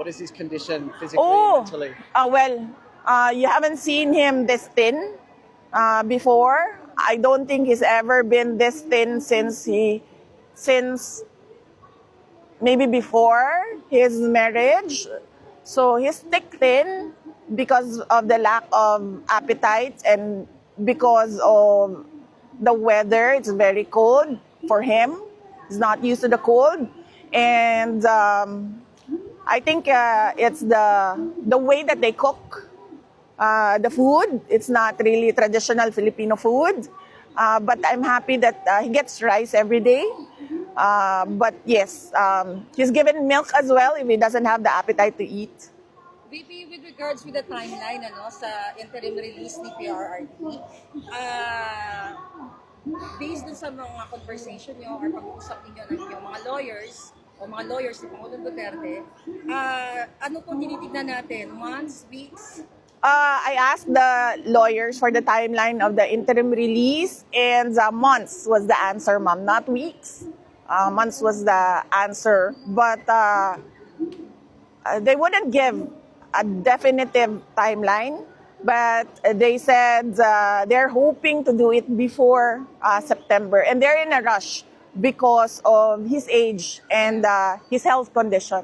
What is his condition physically Oh, and mentally? you haven't seen him this thin before. I don't think he's ever been this thin since maybe before his marriage. So he's thick thin because of the lack of appetite and because of the weather. It's very cold for him. He's not used to the cold. And I think it's the way that they cook the food. It's not really traditional Filipino food. But I'm happy that he gets rice every day. But yes, he's given milk as well if he doesn't have the appetite to eat. VP, with regards with the timeline sa interim release ni PRRD, based dun sa mga conversation nyo or pag-uusap ninyo ng inyong mga lawyers ni Pangulong Duterte, ano pong tinitignan natin? Months, weeks? I asked the lawyers for the timeline of the interim release, and months was the answer, ma'am, not weeks. Months was the answer, but they wouldn't give a definitive timeline, but they said they're hoping to do it before September, and they're in a rush because of his age and his health condition.